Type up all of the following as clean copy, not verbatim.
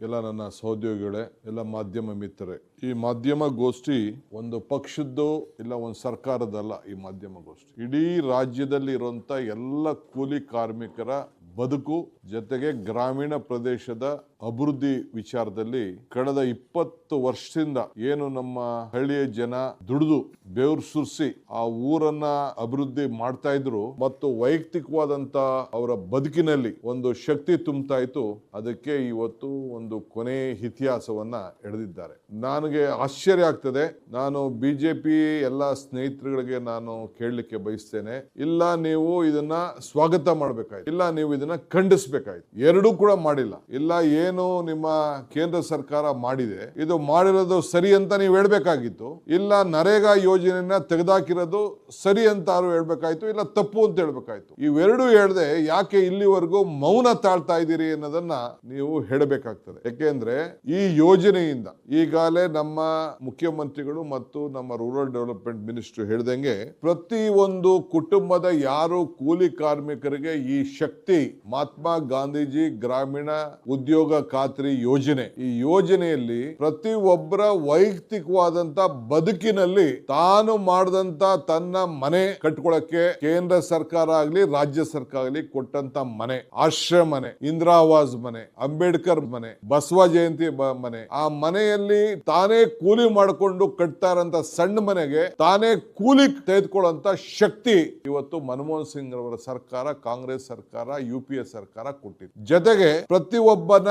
ಎಲ್ಲ ನನ್ನ ಸಹೋದ್ಯೋಗಿಗಳೇ, ಎಲ್ಲ ಮಾಧ್ಯಮ ಮಿತ್ರರೇ, ಈ ಮಾಧ್ಯಮ ಗೋಷ್ಠಿ ಒಂದು ಪಕ್ಷದ್ದು ಇಲ್ಲ ಒಂದು ಸರ್ಕಾರದಲ್ಲ. ಈ ಮಾಧ್ಯಮ ಗೋಷ್ಠಿ ಇಡೀ ರಾಜ್ಯದಲ್ಲಿ ಇರುವಂತ ಎಲ್ಲ ಕೂಲಿ ಕಾರ್ಮಿಕರ ಬದುಕು ಜೊತೆಗೆ ಗ್ರಾಮೀಣ ಪ್ರದೇಶದ ಅಭಿವೃದ್ಧಿ ವಿಚಾರದಲ್ಲಿ ಕಳೆದ 20 ವರ್ಷದಿಂದ ಏನು ನಮ್ಮ ಹಳ್ಳಿಯ ಜನ ದುಡಿದು ಬೆವರು ಸುರಿಸಿ ಆ ಊರನ್ನ ಅಭಿವೃದ್ಧಿ ಮಾಡ್ತಾ ಇದ್ರು ಮತ್ತು ವೈಯಕ್ತಿಕವಾದಂತ ಅವರ ಬದುಕಿನಲ್ಲಿ ಒಂದು ಶಕ್ತಿ ತುಂಬ್ತಾ ಇತ್ತು. ಅದಕ್ಕೆ ಇವತ್ತು ಒಂದು ಕೊನೆ ಇತಿಹಾಸವನ್ನ ಎಳೆದಿದ್ದಾರೆ. ನನಗೆ ಆಶ್ಚರ್ಯ ಆಗ್ತದೆ. ನಾನು ಬಿಜೆಪಿ ಎಲ್ಲ ಸ್ನೇಹಿತರುಗಳಿಗೆ ನಾನು ಕೇಳಲಿಕ್ಕೆ ಬಯಸ್ತೇನೆ, ಇಲ್ಲ ನೀವು ಇದನ್ನ ಸ್ವಾಗತ ಮಾಡಬೇಕಾಯ್ತು, ಇಲ್ಲ ನೀವು ಇದನ್ನ ಖಂಡಿಸಬೇಕಾಯ್ತು. ಎರಡೂ ಕೂಡ ಮಾಡಿಲ್ಲ. ಇಲ್ಲ ಏನು ನಿಮ್ಮ ಕೇಂದ್ರ ಸರ್ಕಾರ ಮಾಡಿದೆ, ಇದು ಮಾಡಿರೋದು ಸರಿ ಅಂತ ನೀವು ಹೇಳ್ಬೇಕಾಗಿತ್ತು. ಇಲ್ಲ ನರೇಗಾ ಯೋಜನೆಯನ್ನ ತೆಗೆದಾಕಿರೋದು ಸರಿ ಅಂತ ಹೇಳ್ಬೇಕಾಯ್ತು, ಇಲ್ಲ ತಪ್ಪು ಅಂತ ಹೇಳ್ಬೇಕಾಯ್ತು. ಇವೆರಡೂ ಹೇಳ್ದೆ ಯಾಕೆ ಇಲ್ಲಿವರೆಗೂ ಮೌನ ತಾಳ್ತಾ ಇದ್ದೀರಿ ಅನ್ನೋದನ್ನ ನೀವು ಹೇಳಬೇಕಾಗ್ತದೆ. ಯಾಕೆಂದ್ರೆ ಈ ಯೋಜನೆಯಿಂದ ಈಗಾಗಲೇ ನಮ್ಮ ಮುಖ್ಯಮಂತ್ರಿಗಳು ಮತ್ತು ನಮ್ಮ ರೂರಲ್ ಡೆವಲಪ್ಮೆಂಟ್ ಮಿನಿಸ್ಟರ್ ಹೇಳ್ದಂಗೆ ಪ್ರತಿ ಒಂದು ಕುಟುಂಬದ ಯಾರು ಕೂಲಿ ಕಾರ್ಮಿಕರಿಗೆ ಈ ಶಕ್ತಿ ಮಹಾತ್ಮ ಗಾಂಧೀಜಿ ಗ್ರಾಮೀಣ ಉದ್ಯೋಗ ಖಾತ್ರಿ ಯೋಜನೆ, ಈ ಯೋಜನೆಯಲ್ಲಿ ಪ್ರತಿ ಒಬ್ಬರ ವೈಯಕ್ತಿಕವಾದಂತ ಬದುಕಿನಲ್ಲಿ ತಾನು ಮಾಡಿದಂತ ತನ್ನ ಮನೆ ಕಟ್ಕೊಳ್ಳಕ್ಕೆ ಕೇಂದ್ರ ಸರ್ಕಾರ ಆಗ್ಲಿ ರಾಜ್ಯ ಸರ್ಕಾರ ಆಗ್ಲಿ ಕೊಟ್ಟಂತ ಮನೆ, ಆಶ್ರಯ ಮನೆ, ಇಂದಿರಾ ಆವಾಸ್ ಮನೆ, ಅಂಬೇಡ್ಕರ್ ಮನೆ, ಬಸವ ಜಯಂತಿ ಮನೆ, ಆ ಮನೆಯಲ್ಲಿ ತಾನೇ ಕೂಲಿ ಮಾಡಿಕೊಂಡು ಕಟ್ತಾ ಇರೋಂತ ಸಣ್ಣ ಮನೆಗೆ ತಾನೇ ಕೂಲಿ ತೆಗೆದುಕೊಳ್ಳುವಂತ ಶಕ್ತಿ ಇವತ್ತು ಮನಮೋಹನ್ ಸಿಂಗ್ ಅವರ ಸರ್ಕಾರ, ಕಾಂಗ್ರೆಸ್ ಸರ್ಕಾರ, UPA ಸರ್ಕಾರ ಕೊಟ್ಟಿದೆ. ಜೊತೆಗೆ ಪ್ರತಿಯೊಬ್ಬನ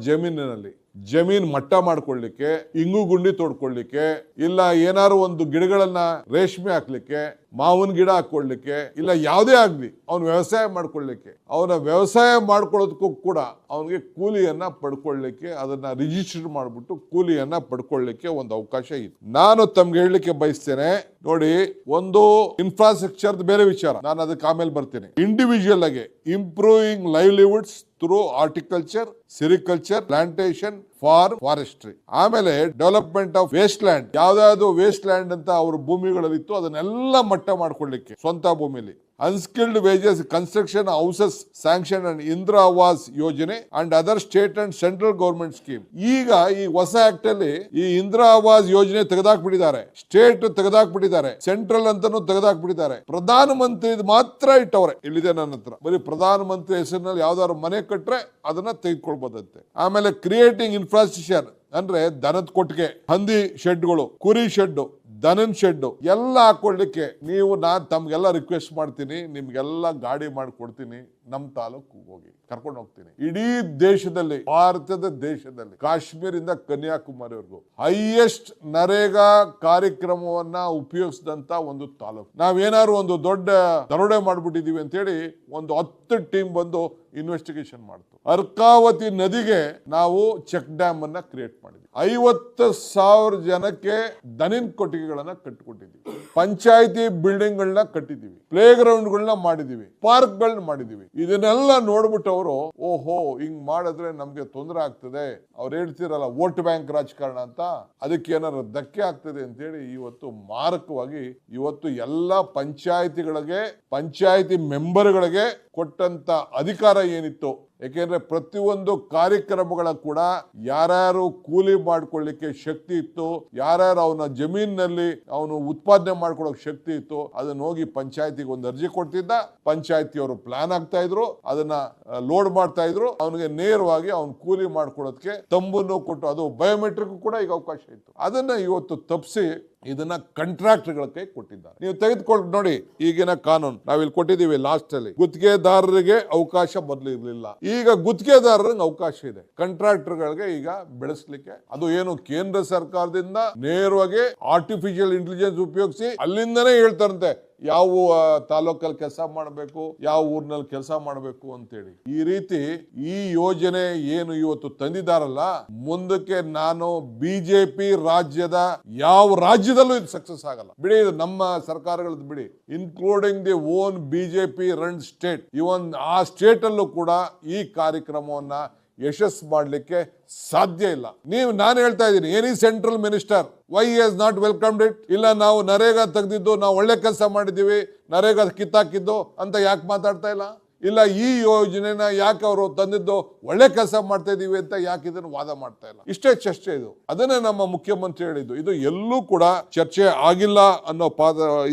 ಜಮೀನಿನಲ್ಲಿ ಜಮೀನ್ ಮಟ್ಟ ಮಾಡ್ಕೊಳ್ಳಿಕ್ಕೆ, ಇಂಗು ಗುಂಡಿ ತೋಡ್ಕೊಳ್ಳಿಕ್ಕೆ, ಇಲ್ಲ ಏನಾರು ಒಂದು ಗಿಡಗಳನ್ನ ರೇಷ್ಮೆ ಹಾಕ್ಲಿಕ್ಕೆ, ಮಾವಿನ ಗಿಡ ಹಾಕೊಳ್ಳಿಕ್ಕೆ, ಇಲ್ಲ ಯಾವುದೇ ಆಗ್ಲಿ ಅವನು ವ್ಯವಸಾಯ ಮಾಡ್ಕೊಳ್ಳಿಕ್ಕೆ, ಅವನ ವ್ಯವಸಾಯ ಮಾಡ್ಕೊಳ್ಳೋದಕ್ಕೂ ಕೂಡ ಅವನಿಗೆ ಕೂಲಿಯನ್ನ ಪಡ್ಕೊಳ್ಳಿಕ್ಕೆ, ಅದನ್ನ ರಿಜಿಸ್ಟರ್ ಮಾಡ್ಬಿಟ್ಟು ಕೂಲಿಯನ್ನ ಪಡ್ಕೊಳ್ಳಿಕ್ಕೆ ಒಂದು ಅವಕಾಶ ಇದೆ. ನಾನು ತಮ್ಗೆ ಹೇಳಲಿಕ್ಕೆ ಬಯಸ್ತೇನೆ, ನೋಡಿ, ಒಂದು ಇನ್ಫ್ರಾಸ್ಟ್ರಕ್ಚರ್ ಬೇರೆ ವಿಚಾರ, ನಾನು ಅದಕ್ಕೆ ಆಮೇಲೆ ಬರ್ತೀನಿ. ಇಂಡಿವಿಜುವಲ್ ಆಗಿ improving livelihoods through horticulture, sericulture, plantation, forestry, ಆಮೇಲೆ ಡೆವಲಪ್ಮೆಂಟ್ ಆಫ್ ವೇಸ್ಟ್ ಲ್ಯಾಂಡ್, ಯಾವ್ದಾದ್ರು ವೇಸ್ಟ್ ಲ್ಯಾಂಡ್ ಅಂತ ಅವ್ರ ಭೂಮಿಗಳಲ್ಲಿತ್ತು ಅದನ್ನೆಲ್ಲ ಮಟ್ಟ ಮಾಡ್ಕೊಳ್ಳಿಕ್ಕೆ ಸ್ವಂತ ಭೂಮಿಲಿ, unskilled wages construction houses sanction and Indira Awas Yojana and other state and central government scheme. ಈಗ ಈ ಹೊಸ ಆಕ್ಟ್ ಅಲ್ಲಿ ಈ ಇಂದಿರಾ ಆವಾಸ್ ಯೋಜನೆ ತೆಗೆದಾಕ್ಬಿಟ್ಟಿದ್ದಾರೆ, ಸ್ಟೇಟ್ ತೆಗೆದಾಕ್ಬಿಟ್ಟಿದ್ದಾರೆ, ಸೆಂಟ್ರಲ್ ಅಂತಾನು ತೆಗೆದಾಕ್ಬಿಟ್ಟಿದ್ದಾರೆ. ಪ್ರಧಾನ ಮಂತ್ರಿ ಮಾತ್ರ ಇಟ್ಟವ್ರೆ. ಇಲ್ಲಿದೆ ನನ್ನ ಹತ್ರ, ಬರೀ ಪ್ರಧಾನ ಮಂತ್ರಿ ಹೆಸರಿನಲ್ಲಿ ಯಾವ್ದಾದ್ರು ಮನೆ ಕಟ್ರೆ ಅದನ್ನ ತೆಗೆದುಕೊಳ್ಬೋದಂತೆ. ಆಮೇಲೆ ಕ್ರಿಯೇಟಿಂಗ್ ಇನ್ಫ್ರಾಸ್ಟ್ರಕ್ಚರ್ ಅಂದ್ರೆ ದನದ ಕೊಟ್ಟಿಗೆ, ಹಂದಿ ಶೆಡ್ಗಳು, ಕುರಿ ಶೆಡ್, ದನನ್ ಶೆಡ್ ಎಲ್ಲ ಹಾಕೊಳ್ಳಿಕ್ಕೆ ನೀವು, ನಾನು ತಮ್ಗೆಲ್ಲ ರಿಕ್ವೆಸ್ಟ್ ಮಾಡ್ತೀನಿ, ನಿಮ್ಗೆಲ್ಲ ಗಾಡಿ ಮಾಡಿಕೊಡ್ತೀನಿ, ನಮ್ ತಾಲೂಕು ಹೋಗಿ ಕರ್ಕೊಂಡು ಹೋಗ್ತೀನಿ. ಇಡೀ ದೇಶದಲ್ಲಿ, ಭಾರತದ ದೇಶದಲ್ಲಿ ಕಾಶ್ಮೀರಿಂದ ಕನ್ಯಾಕುಮಾರಿವರೆಗೂ ಹೈಯೆಸ್ಟ್ ನರೇಗಾ ಕಾರ್ಯಕ್ರಮವನ್ನ ಉಪಯೋಗಿಸಿದಂತ ಒಂದು ತಾಲೂಕು. ನಾವೇನಾದ್ರು ಒಂದು ದೊಡ್ಡ ದರೋಡೆ ಮಾಡ್ಬಿಟ್ಟಿದೀವಿ ಅಂತ ಹೇಳಿ ಒಂದು 10 ಟೀಮ್ ಬಂದು ಇನ್ವೆಸ್ಟಿಗೇಷನ್ ಮಾಡ್ತು. ಅರ್ಕಾವತಿ ನದಿಗೆ ನಾವು ಚೆಕ್ ಡ್ಯಾಮ್ ಅನ್ನ ಕ್ರಿಯೇಟ್ ಮಾಡಿದ್ವಿ. 50,000 ಜನಕ್ಕೆ ದನಿನ್ ಕೊಟ್ಟಿಗೆಗಳನ್ನ ಕಟ್ಟಿಕೊಟ್ಟಿದ್ವಿ, ಪಂಚಾಯತಿ ಬಿಲ್ಡಿಂಗ್ ಗಳನ್ನ ಕಟ್ಟಿದೀವಿ, ಪ್ಲೇ ಗ್ರೌಂಡ್ ಗಳನ್ನ ಮಾಡಿದೀವಿ, ಪಾರ್ಕ್ ಗಳನ್ನ ಮಾಡಿದೀವಿ. ಇದನ್ನೆಲ್ಲ ನೋಡ್ಬಿಟ್ಟು ಅವರು, ಓಹೋ ಹಿಂಗ್ ಮಾಡಿದ್ರೆ ನಮ್ಗೆ ತೊಂದರೆ ಆಗ್ತದೆ, ಅವ್ರು ಹೇಳ್ತಿರಲ್ಲ ವೋಟ್ ಬ್ಯಾಂಕ್ ರಾಜಕಾರಣ ಅಂತ, ಅದಕ್ಕೆ ಏನಾದ್ರು ಧಕ್ಕೆ ಆಗ್ತದೆ ಅಂತ ಹೇಳಿ ಇವತ್ತು ಮಾರಕವಾಗಿ ಇವತ್ತು ಎಲ್ಲ ಪಂಚಾಯತಿಗಳಿಗೆ, ಪಂಚಾಯತಿ ಮೆಂಬರ್ಗಳಿಗೆ ಕೊಟ್ಟಂತ ಅಧಿಕಾರ ಏನಿತ್ತು, ಯಾಕೆಂದ್ರೆ ಪ್ರತಿಯೊಂದು ಕಾರ್ಯಕ್ರಮಗಳ ಕೂಡ ಯಾರ್ಯಾರು ಕೂಲಿ ಮಾಡ್ಕೊಳ್ಳಿಕ್ಕೆ ಶಕ್ತಿ ಇತ್ತು, ಯಾರ್ಯಾರು ಅವನ ಜಮೀನಿನಲ್ಲಿ ಅವನು ಉತ್ಪಾದನೆ ಮಾಡ್ಕೊಳ್ಳೋಕೆ ಶಕ್ತಿ ಇತ್ತು, ಅದನ್ನ ಹೋಗಿ ಪಂಚಾಯತಿಗೆ ಒಂದು ಅರ್ಜಿ ಕೊಡ್ತಿದ್ದ, ಪಂಚಾಯತಿಯವರು ಪ್ಲಾನ್ ಆಗ್ತಾ ಇದ್ರು, ಅದನ್ನ ಲೋಡ್ ಮಾಡ್ತಾ ಇದ್ರು, ಅವನಿಗೆ ನೇರವಾಗಿ ಅವನು ಕೂಲಿ ಮಾಡ್ಕೊಳ್ಳೋದಕ್ಕೆ ತಂಬನ್ನು ಕೊಟ್ಟು, ಅದು ಬಯೋಮೆಟ್ರಿಕ್ ಕೂಡ ಈಗ ಅವಕಾಶ ಇತ್ತು. ಅದನ್ನ ಇವತ್ತು ತಪ್ಪಿಸಿ ಇದನ್ನ ಕಾಂಟ್ರಾಕ್ಟರ್ಗಳ ಕೈ ಕೊಟ್ಟಿದ್ದಾರೆ. ನೀವು ತೆಗೆದುಕೊಂಡು ನೋಡಿ, ಈಗಿನ ಕಾನೂನು ನಾವಿಲ್ಲಿ ಕೊಟ್ಟಿದ್ದೀವಿ ಲಾಸ್ಟ್ ಅಲ್ಲಿ, ಗುತ್ತಿಗೆದಾರರಿಗೆ ಅವಕಾಶ ಮೊದಲು ಇರಲಿಲ್ಲ, ಈಗ ಗುತ್ತಿಗೆದಾರರಿಗೆ ಅವಕಾಶ ಇದೆ. ಕಾಂಟ್ರಾಕ್ಟರ್ಗಳಿಗೆ ಈಗ ಬೆಳೆಸಲಿಕ್ಕೆ, ಅದು ಏನು ಕೇಂದ್ರ ಸರ್ಕಾರದಿಂದ ನೇರವಾಗಿ ಆರ್ಟಿಫಿಷಿಯಲ್ ಇಂಟೆಲಿಜೆನ್ಸ್ ಉಪಯೋಗಿಸಿ ಅಲ್ಲಿಂದನೇ ಹೇಳ್ತಾರಂತೆ ಯಾವ ತಾಲೂಕಲ್ಲಿ ಕೆಲಸ ಮಾಡಬೇಕು, ಯಾವ ಊರಿನಲ್ಲಿ ಕೆಲಸ ಮಾಡಬೇಕು ಅಂತೇಳಿ. ಈ ರೀತಿ ಈ ಯೋಜನೆ ಏನು ಇವತ್ತು ತಂದಿದ್ದಾರಲ್ಲ, ಮುಂದಕ್ಕೆ ನಾನು ಬಿಜೆಪಿ ರಾಜ್ಯದ ಯಾವ ರಾಜ್ಯದಲ್ಲೂ ಇದು ಸಕ್ಸಸ್ ಆಗಲ್ಲ. ಬಿಡಿ, ಇದು ನಮ್ಮ ಸರ್ಕಾರಗಳದ್ದು ಬಿಡಿ, including the own BJP run state, even ಆ ಸ್ಟೇಟ್ ಅಲ್ಲೂ ಕೂಡ ಈ ಕಾರ್ಯಕ್ರಮವನ್ನ ಯಶಸ್ಸು ಮಾಡಲಿಕ್ಕೆ ಸಾಧ್ಯ ಇಲ್ಲ. ನಾನು ಹೇಳ್ತಾ ಇದ್ದೀನಿ, any central minister Y has not welcomed it? ಇಲ್ಲ ನಾವು ನರೇಗಾ ತೆಗೆದಿದ್ದು ನಾವು ಒಳ್ಳೆ ಕೆಲಸ ಮಾಡಿದ್ದೀವಿ, ನರೇಗಾ ಕಿತ್ತಾಕಿದ್ದು ಅಂತ ಯಾಕೆ ಮಾತಾಡ್ತಾ ಇಲ್ಲ? ಇಲ್ಲ ಈ ಯೋಜನೆನ ಯಾಕೆ ಅವರು ತಂದಿದ್ದು ಒಳ್ಳೆ ಕೆಲಸ ಮಾಡ್ತಾ ಇದೀವಿ ಅಂತ ಯಾಕೆ ಇದನ್ನು ವಾದ ಮಾಡ್ತಾ ಇಲ್ಲ. ಇಷ್ಟೇ ಚರ್ಚೆ ಇದು. ಅದನ್ನೇ ನಮ್ಮ ಮುಖ್ಯಮಂತ್ರಿ ಹೇಳಿದ್ದು. ಇದು ಎಲ್ಲೂ ಕೂಡ ಚರ್ಚೆ ಆಗಿಲ್ಲ ಅನ್ನೋ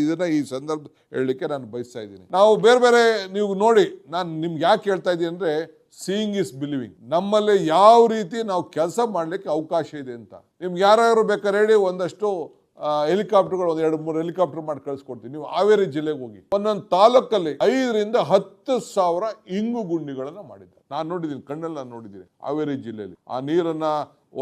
ಇದನ್ನ ಈ ಸಂದರ್ಭ ಹೇಳಲಿಕ್ಕೆ ನಾನು ಬಯಸ್ತಾ ಇದ್ದೀನಿ. ನಾವು ಬೇರೆ ಬೇರೆ ನೀವು ನೋಡಿ, ನಾನು ನಿಮ್ಗೆ ಯಾಕೆ ಹೇಳ್ತಾ ಇದ್ದೀನಿ ಅಂದ್ರೆ, ಸೀಯಿಂಗ್ ಇಸ್ ಬಿಲೀವಿಂಗ್. ನಮ್ಮಲ್ಲಿ ಯಾವ ರೀತಿ ನಾವು ಕೆಲಸ ಮಾಡ್ಲಿಕ್ಕೆ ಅವಕಾಶ ಇದೆ ಅಂತ. ನಿಮ್ಗೆ ಯಾರು ಬೇಕಾದ್ರೆ ಹೇಳಿ, ಒಂದಷ್ಟು ಹೆಲಿಕಾಪ್ಟರ್ಗಳು, 2-3 ಹೆಲಿಕಾಪ್ಟರ್ ಮಾಡಿ ಕಳಿಸ್ಕೊಡ್ತೀನಿ. ನೀವು ಹಾವೇರಿ ಜಿಲ್ಲೆಗೆ ಹೋಗಿ, ಒಂದೊಂದು ತಾಲೂಕಲ್ಲಿ 5,000 to 10,000 ಇಂಗು ಗುಂಡಿಗಳನ್ನ ಮಾಡಿದ್ದಾರೆ. ನಾನು ನೋಡಿದ್ದೀನಿ, ಕಣ್ಣಲ್ಲಿ ನಾನು ನೋಡಿದ್ದೀನಿ. ಹಾವೇರಿ ಜಿಲ್ಲೆಯಲ್ಲಿ ಆ ನೀರನ್ನ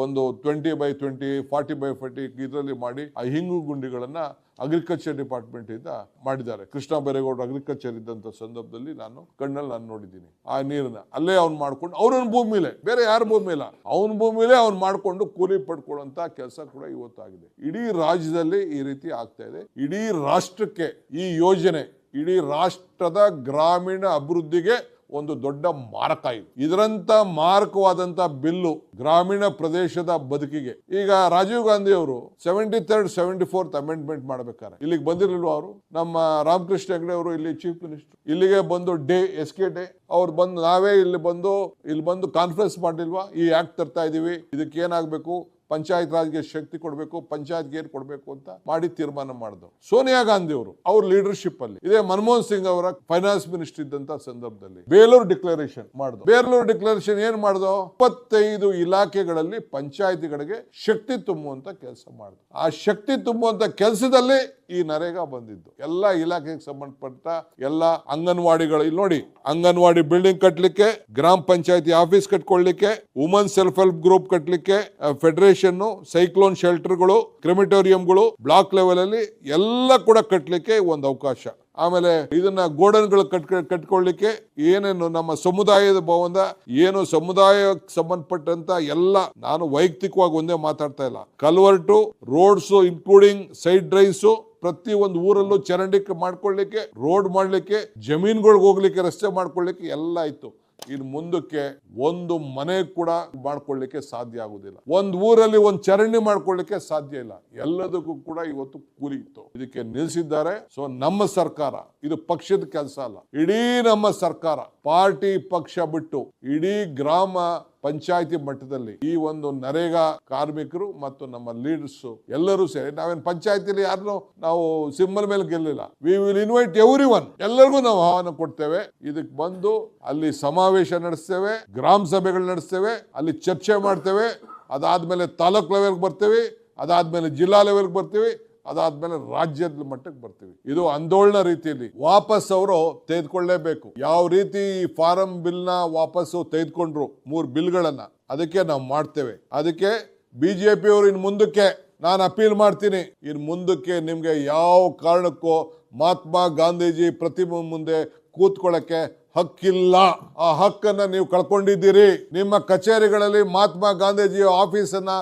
ಒಂದು 20x20, 40x40 ಇದರಲ್ಲಿ ಮಾಡಿ ಆ ಹಿಂಗು ಗುಂಡಿಗಳನ್ನ ಅಗ್ರಿಕಲ್ಚರ್ ಡಿಪಾರ್ಟ್ಮೆಂಟ್ ಇಂದ ಮಾಡಿದ್ದಾರೆ. ಕೃಷ್ಣ ಬೈರೇಗೌಡರು ಅಗ್ರಿಕಲ್ಚರ್ ಇದ್ದಂತ ಸಂದರ್ಭದಲ್ಲಿ ನಾನು ಕಣ್ಣಲ್ಲಿ ನಾನು ನೋಡಿದ್ದೀನಿ. ಆ ನೀರನ್ನ ಅಲ್ಲೇ ಅವ್ನು ಮಾಡ್ಕೊಂಡು, ಅವ್ರನ್ನ ಭೂಮಿಲೇ, ಬೇರೆ ಯಾರ ಭೂಮಿ ಇಲ್ಲ, ಅವನ ಭೂಮಿಲೇ ಅವ್ನು ಮಾಡ್ಕೊಂಡು ಕೂಲಿ ಪಡ್ಕೊಳ್ಳುವಂತ ಕೆಲಸ ಕೂಡ ಇವತ್ತು ಆಗಿದೆ. ಇಡೀ ರಾಜ್ಯದಲ್ಲಿ ಈ ರೀತಿ ಆಗ್ತಾ ಇದೆ. ಇಡೀ ರಾಷ್ಟ್ರಕ್ಕೆ ಈ ಯೋಜನೆ, ಇಡೀ ರಾಷ್ಟ್ರದ ಗ್ರಾಮೀಣ ಅಭಿವೃದ್ಧಿಗೆ ಒಂದು ದೊಡ್ಡ ಮಾರಕ ಇದು. ಇದರಂತ ಮಾರಕವಾದಂತ ಬಿಲ್ಲು ಗ್ರಾಮೀಣ ಪ್ರದೇಶದ ಬದುಕಿಗೆ. ಈಗ ರಾಜೀವ್ ಗಾಂಧಿ ಅವರು 73rd 74th ಅಮೆಂಡ್ಮೆಂಟ್ ಮಾಡ್ಬೇಕಾರೆ ಇಲ್ಲಿಗೆ ಬಂದಿರಲಿಲ್ವ ಅವರು? ನಮ್ಮ ರಾಮಕೃಷ್ಣ ಹೆಗಡೆ ಅವರು ಇಲ್ಲಿ ಚೀಫ್ ಮಿನಿಸ್ಟರ್, ಇಲ್ಲಿಗೆ ಬಂದು SK ಡೇ ಅವ್ರು ಬಂದು, ನಾವೇ ಇಲ್ಲಿ ಬಂದು ಕಾನ್ಫರೆನ್ಸ್ ಮಾಡಿಲ್ವಾ? ಈ ಆಕ್ಟ್ ತರ್ತಾ ಇದೀವಿ, ಇದಕ್ಕೆ ಏನಾಗಬೇಕು, ಪಂಚಾಯತ್ ರಾಜ್ಗೆ ಶಕ್ತಿ ಕೊಡಬೇಕು, ಪಂಚಾಯತ್ಗೆ ಏನ್ ಕೊಡಬೇಕು ಅಂತ ಮಾಡಿ ತೀರ್ಮಾನ ಮಾಡಿದ್ರು. ಸೋನಿಯಾ ಗಾಂಧಿ ಅವರು ಅವ್ರ ಲೀಡರ್ಶಿಪ್ ಅಲ್ಲಿ, ಇದೇ ಮನಮೋಹನ್ ಸಿಂಗ್ ಅವರ ಫೈನಾನ್ಸ್ ಮಿನಿಸ್ಟರ್ ಇದ್ದಂತ ಸಂದರ್ಭದಲ್ಲಿ ಬೇಲೂರು ಡಿಕ್ಲರೇಷನ್ ಮಾಡಿದ್ರು. ಬೇಲೂರು ಡಿಕ್ಲರೇಷನ್ ಏನ್ ಮಾಡಿದ್ರು? 25 ಇಲಾಖೆಗಳಲ್ಲಿ ಪಂಚಾಯತಿಗಳಿಗೆ ಶಕ್ತಿ ತುಂಬುವಂತ ಕೆಲಸ ಮಾಡಿದ್ರು. ಆ ಶಕ್ತಿ ತುಂಬುವಂತ ಕೆಲಸದಲ್ಲಿ ಈ ನರೇಗಾ ಬಂದಿದ್ದು. ಎಲ್ಲ ಇಲಾಖೆಗೆ ಸಂಬಂಧಪಟ್ಟ ಎಲ್ಲ ಅಂಗನವಾಡಿಗಳು, ಇಲ್ಲಿ ನೋಡಿ, ಅಂಗನವಾಡಿ ಬಿಲ್ಡಿಂಗ್ ಕಟ್ಟಲಿಕ್ಕೆ, ಗ್ರಾಮ ಪಂಚಾಯತಿ ಆಫೀಸ್ ಕಟ್ಕೊಳ್ಳಿಕ್ಕೆ, ವುಮನ್ ಸೆಲ್ಫ್ ಹೆಲ್ಪ್ ಗ್ರೂಪ್ ಕಟ್ಟಲಿಕ್ಕೆ, ಫೆಡರೇಷನ್, ಸೈಕ್ಲೋನ್ ಶೆಲ್ಟರ್ಗಳು, ಕ್ರಿಮಿಟೋರಿಯಂಗಳು, ಬ್ಲಾಕ್ ಲೆವೆಲ್ ಅಲ್ಲಿ ಎಲ್ಲ ಕೂಡ ಕಟ್ಟಲಿಕ್ಕೆ ಒಂದು ಅವಕಾಶ. ಆಮೇಲೆ ಇದನ್ನ ಗೋಡನ್ಗಳು ಕಟ್ಕೊಳ್ಳಿಕ್ಕೆ, ಏನೇನು ನಮ್ಮ ಸಮುದಾಯದ ಭವನ, ಏನು ಸಮುದಾಯಕ್ಕೆ ಸಂಬಂಧಪಟ್ಟಂತ ಎಲ್ಲ, ನಾನು ವೈಯಕ್ತಿಕವಾಗಿ ಒಂದೇ ಮಾತಾಡ್ತಾ ಇಲ್ಲ, ಕಲ್ವರ್ಟು, ರೋಡ್ಸ್ ಇನ್ಕ್ಲೂಡಿಂಗ್ ಸೈಡ್ ಡ್ರೈವ್ಸ್, ಪ್ರತಿ ಒಂದು ಊರಲ್ಲೂ ಚರಂಡಿ ಮಾಡ್ಕೊಳ್ಳಿಕ್ಕೆ, ರೋಡ್ ಮಾಡ್ಲಿಕ್ಕೆ, ಜಮೀನುಗಳಿಗೆ ಹೋಗ್ಲಿಕ್ಕೆ, ರಸ್ತೆ ಮಾಡ್ಕೊಳ್ಳಿಕ್ಕೆ ಎಲ್ಲ ಇತ್ತು. ಇನ್ನು ಮುಂದಕ್ಕೆ ಒಂದು ಮನೆ ಕೂಡ ಮಾಡ್ಕೊಳ್ಳಿಕ್ಕೆ ಸಾಧ್ಯ ಆಗುದಿಲ್ಲ. ಒಂದು ಊರಲ್ಲಿ ಒಂದು ಚರಂಡಿ ಮಾಡ್ಕೊಳ್ಳಿಕ್ಕೆ ಸಾಧ್ಯ ಇಲ್ಲ. ಎಲ್ಲದಕ್ಕೂ ಕೂಡ ಇವತ್ತು ಕೂಲಿ ಇತ್ತು. ಇದಕ್ಕೆ ನಿಲ್ಲಿಸಿದ್ದಾರೆ. ಸೊ ನಮ್ಮ ಸರ್ಕಾರ, ಇದು ಪಕ್ಷದ ಕೆಲಸ ಅಲ್ಲ, ಇಡೀ ನಮ್ಮ ಸರ್ಕಾರ, ಪಾರ್ಟಿ ಪಕ್ಷ ಬಿಟ್ಟು ಇಡೀ ಗ್ರಾಮ ಪಂಚಾಯತಿ ಮಟ್ಟದಲ್ಲಿ ಈ ಒಂದು ನರೇಗಾ ಕಾರ್ಮಿಕರು ಮತ್ತು ನಮ್ಮ ಲೀಡರ್ಸ್ ಎಲ್ಲರೂ ಸೇರಿ, ನಾವೇನು ಪಂಚಾಯತಿಲಿ ಯಾರನ್ನು ನಾವು ಸಿಂಬಲ್ ಮೇಲೆ ಗೆಲ್ಲಿಲ್ಲ. ವಿ ವಿಲ್ ಇನ್ವೈಟ್ ಎವ್ರಿವನ್, ಎಲ್ಲರಿಗೂ ನಾವು ಆಹ್ವಾನ ಕೊಡ್ತೇವೆ. ಇದಕ್ಕೆ ಬಂದು ಅಲ್ಲಿ ಸಮಾವೇಶ ನಡೆಸ್ತೇವೆ, ಗ್ರಾಮ ಸಭೆಗಳು ನಡೆಸ್ತೇವೆ, ಅಲ್ಲಿ ಚರ್ಚೆ ಮಾಡ್ತೇವೆ. ಅದಾದ್ಮೇಲೆ ತಾಲೂಕ್ ಲೆವೆಲ್ಗೆ ಬರ್ತೀವಿ, ಅದಾದ್ಮೇಲೆ ಜಿಲ್ಲಾ ಲೆವೆಲ್ಗೆ ಬರ್ತೀವಿ, ಅದಾದ್ಮೇಲೆ ರಾಜ್ಯದ ಮಟ್ಟಕ್ಕೆ ಬರ್ತೀವಿ. ಇದು ಆಂದೋಲನ ರೀತಿಯಲ್ಲಿ ವಾಪಸ್ ಅವರು ತೆಗೆದುಕೊಳ್ಳೇಬೇಕು. ಯಾವ ರೀತಿ ಈ ಫಾರಂ ಬಿಲ್ ನ ವಾಪಸ್ಸು ತೆಗೆದುಕೊಂಡ್ರು 3 ಬಿಲ್ಗಳನ್ನ, ಅದಕ್ಕೆ ನಾವು ಮಾಡ್ತೇವೆ. ಅದಕ್ಕೆ ಬಿಜೆಪಿ ಅವರು ಇನ್ನು ಮುಂದಕ್ಕೆ ನಾನು ಅಪೀಲ್ ಮಾಡ್ತೀನಿ, ಇನ್ನು ಮುಂದಕ್ಕೆ ನಿಮ್ಗೆ ಯಾವ ಕಾರಣಕ್ಕೂ ಮಹಾತ್ಮ ಗಾಂಧೀಜಿ ಪ್ರತಿಮೆ ಮುಂದೆ ಕೂತ್ಕೊಳ್ಳಕ್ಕೆ ಹಕ್ಕಿಲ್ಲ. ಆ ಹಕ್ಕನ್ನ ನೀವು ಕಳ್ಕೊಂಡಿದ್ದೀರಿ. ನಿಮ್ಮ ಕಚೇರಿಗಳಲ್ಲಿ ಮಹಾತ್ಮ ಗಾಂಧೀಜಿ ಆಫೀಸನ್ನ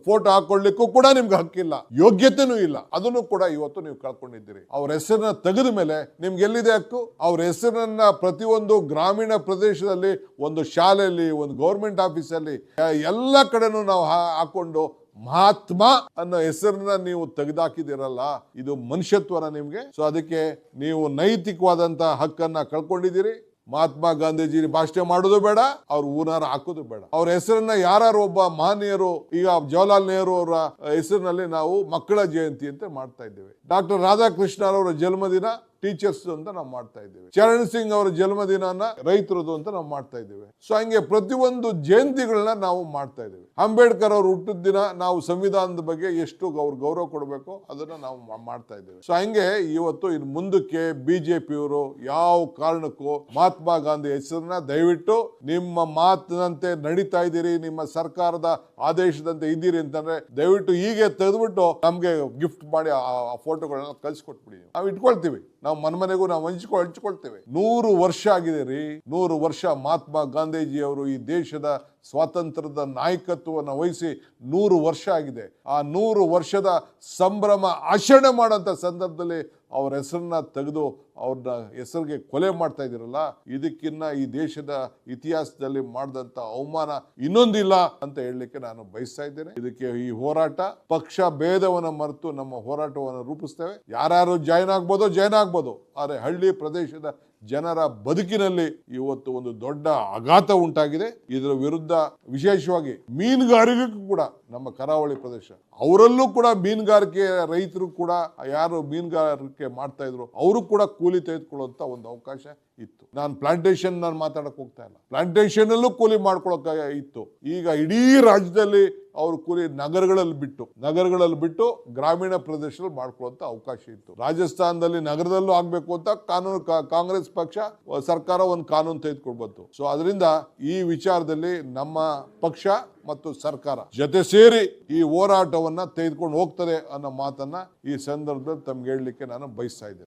ಫೋಟೋ ಹಾಕೊಳ್ಳಿಕ್ಕೂ ಕೂಡ ನಿಮ್ಗೆ ಹಕ್ಕಿಲ್ಲ, ಯೋಗ್ಯತೆನೂ ಇಲ್ಲ. ಅದನ್ನು ಕೂಡ ಇವತ್ತು ನೀವು ಕಳ್ಕೊಂಡಿದ್ದೀರಿ. ಅವ್ರ ಹೆಸರನ್ನ ತೆಗೆದ ಮೇಲೆ ನಿಮ್ಗೆ ಎಲ್ಲಿದೆ ಹಕ್ಕು? ಅವ್ರ ಹೆಸರನ್ನ ಪ್ರತಿಯೊಂದು ಗ್ರಾಮೀಣ ಪ್ರದೇಶದಲ್ಲಿ, ಒಂದು ಶಾಲೆಯಲ್ಲಿ, ಒಂದು ಗೌರ್ಮೆಂಟ್ ಆಫೀಸಲ್ಲಿ, ಎಲ್ಲ ಕಡೆನೂ ನಾವು ಹಾಕೊಂಡು ಮಹಾತ್ಮ ಅನ್ನೋ ಹೆಸರನ್ನ ನೀವು ತೆಗೆದಾಕಿದಿರಲ್ಲ, ಇದು ಮನುಷ್ಯತ್ವನ ನಿಮ್ಗೆ? ಸೊ ಅದಕ್ಕೆ ನೀವು ನೈತಿಕವಾದಂತ ಹಕ್ಕನ್ನ ಕಳ್ಕೊಂಡಿದ್ದೀರಿ. ಮಹಾತ್ಮ ಗಾಂಧೀಜಿ ಭಾಷಣ ಮಾಡೋದು ಬೇಡ, ಅವ್ರ ಊನಾರ ಹಾಕೋದು ಬೇಡ. ಅವ್ರ ಹೆಸರನ್ನ ಯಾರು ಒಬ್ಬ ಮಹನೀಯರು, ಈಗ ಜವಾಹರ್ಲಾಲ್ ನೆಹರು ಅವರ ಹೆಸರಿನಲ್ಲಿ ನಾವು ಮಕ್ಕಳ ಜಯಂತಿ ಅಂತ ಮಾಡ್ತಾ ಇದ್ದೇವೆ. ಡಾಕ್ಟರ್ ರಾಧಾಕೃಷ್ಣ ಅವರ ಜನ್ಮದಿನ ಟೀಚರ್ಸ್ ಅಂತ ನಾವು ಮಾಡ್ತಾ ಇದ್ದೇವೆ. ಚರಣ್ ಸಿಂಗ್ ಅವರ ಜನ್ಮದಿನ ರೈತರದು ಅಂತ ನಾವು ಮಾಡ್ತಾ ಇದ್ದೇವೆ. ಸೊ ಹಂಗೆ ಪ್ರತಿಯೊಂದು ಜಯಂತಿಗಳನ್ನ ನಾವು ಮಾಡ್ತಾ ಇದ್ದೇವೆ. ಅಂಬೇಡ್ಕರ್ ಅವರು ಹುಟ್ಟಿದ ದಿನ ನಾವು ಸಂವಿಧಾನದ ಬಗ್ಗೆ ಎಷ್ಟು ಗೌರವ ಕೊಡಬೇಕು ಅದನ್ನ ನಾವು ಮಾಡ್ತಾ ಇದ್ದೇವೆ. ಸೊ ಹಂಗೆ ಇವತ್ತು ಇನ್ನು ಮುಂದಕ್ಕೆ ಬಿಜೆಪಿಯವರು ಯಾವ ಕಾರಣಕ್ಕೂ ಮಹಾತ್ಮ ಗಾಂಧಿ ಹೆಸರನ್ನ ದಯವಿಟ್ಟು ನಿಮ್ಮ ಮಾತಿನಂತೆ ನಡೀತಾ ಇದ್ದೀರಿ, ನಿಮ್ಮ ಸರ್ಕಾರದ ಆದೇಶದಂತೆ ಇದ್ದೀರಿ ಅಂತಂದ್ರೆ ದಯವಿಟ್ಟು ಹೀಗೆ ತೆಗೆದ್ಬಿಟ್ಟು ನಮ್ಗೆ ಗಿಫ್ಟ್ ಮಾಡಿ ಆ ಫೋಟೋಗಳನ್ನ ಕಳ್ಸಿಕೊಟ್ಬಿಡಿ. ನಾವು ಇಟ್ಕೊಳ್ತೀವಿ, ನಾವು ಮನೆಗೂ ನಾವು ಹಂಚ್ಕೊಳ್ತೇವೆ. 100 ವರ್ಷ ಆಗಿದೆ ರೀ, 100 ವರ್ಷ ಮಹಾತ್ಮ ಗಾಂಧೀಜಿ ಅವರು ಈ ದೇಶದ ಸ್ವಾತಂತ್ರ್ಯದ ನಾಯಕತ್ವವನ್ನು ವಹಿಸಿ 100 ವರ್ಷ ಆಗಿದೆ. ಆ 100 ವರ್ಷದ ಸಂಭ್ರಮ ಆಚರಣೆ ಮಾಡೋಂಥ ಸಂದರ್ಭದಲ್ಲಿ ಅವ್ರ ಹೆಸರನ್ನ ತೆಗೆದು ಅವ್ರನ್ನ ಹೆಸರಿಗೆ ಕೊಲೆ ಮಾಡ್ತಾ ಇದ್ದೀರಲ್ಲ, ಇದಕ್ಕಿನ್ನ ಈ ದೇಶದ ಇತಿಹಾಸದಲ್ಲಿ ಮಾಡಿದಂತ ಅವಮಾನ ಇನ್ನೊಂದಿಲ್ಲ ಅಂತ ಹೇಳಲಿಕ್ಕೆ ನಾನು ಬಯಸ್ತಾ ಇದ್ದೇನೆ. ಇದಕ್ಕೆ ಈ ಹೋರಾಟ ಪಕ್ಷ ಭೇದವನ್ನು ಮರೆತು ನಮ್ಮ ಹೋರಾಟವನ್ನು ರೂಪಿಸ್ತೇವೆ. ಯಾರು ಜಾಯ್ನ್ ಆಗ್ಬೋದು, ಆದ್ರೆ ಹಳ್ಳಿ ಪ್ರದೇಶದ ಜನರ ಬದುಕಿನಲ್ಲಿ ಇವತ್ತು ಒಂದು ದೊಡ್ಡ ಆಘಾತ ಉಂಟಾಗಿದೆ. ಇದರ ವಿರುದ್ಧ ವಿಶೇಷವಾಗಿ ಮೀನುಗಾರಿಕೆಗೂ ಕೂಡ ನಮ್ಮ ಕರಾವಳಿ ಪ್ರದೇಶ ಅವರಲ್ಲೂ ಕೂಡ ಮೀನುಗಾರಿಕೆ ರೈತರು ಕೂಡ ಯಾರು ಮೀನುಗಾರಿಕೆ ಮಾಡ್ತಾ ಇದ್ರು ಅವರು ಕೂಡ ಕೂಲಿ ತೆಗೆದುಕೊಳ್ಳುವಂತ ಒಂದು ಅವಕಾಶ ಇತ್ತು. ನಾನು ಪ್ಲಾಂಟೇಶನ್ ನಾನು ಮಾತಾಡಕ್ ಹೋಗ್ತಾ ಇಲ್ಲ, ಪ್ಲಾಂಟೇಶನ್ ಅಲ್ಲೂ ಕೂಲಿ ಮಾಡ್ಕೊಳಕ ಇತ್ತು. ಈಗ ಇಡೀ ರಾಜ್ಯದಲ್ಲಿ ಅವರು ಕೂಲಿ ನಗರಗಳಲ್ಲಿ ಬಿಟ್ಟು ಗ್ರಾಮೀಣ ಪ್ರದೇಶದಲ್ಲಿ ಮಾಡ್ಕೊಳ್ಳುವಂತ ಅವಕಾಶ ಇತ್ತು. ರಾಜಸ್ಥಾನದಲ್ಲಿ ನಗರದಲ್ಲೂ ಆಗ್ಬೇಕು ಅಂತ ಕಾನೂನು ಕಾಂಗ್ರೆಸ್ ಪಕ್ಷ ಸರ್ಕಾರ ಒಂದು ಕಾನೂನು ತೆಗೆದುಕೊಳ್ಬಂತು. ಸೊ ಅದರಿಂದ ಈ ವಿಚಾರದಲ್ಲಿ ನಮ್ಮ ಪಕ್ಷ ಮತ್ತು ಸರ್ಕಾರ ಜೊತೆ ಸೇರಿ ಈ ಹೋರಾಟವನ್ನ ತೆಗೆದುಕೊಂಡು ಹೋಗ್ತದೆ ಅನ್ನೋ ಮಾತನ್ನ ಈ ಸಂದರ್ಭದಲ್ಲಿ ತಮ್ಗೆ ಹೇಳಲಿಕ್ಕೆ ನಾನು ಬಯಸ್ತಾ ಇದ್ದೇನೆ.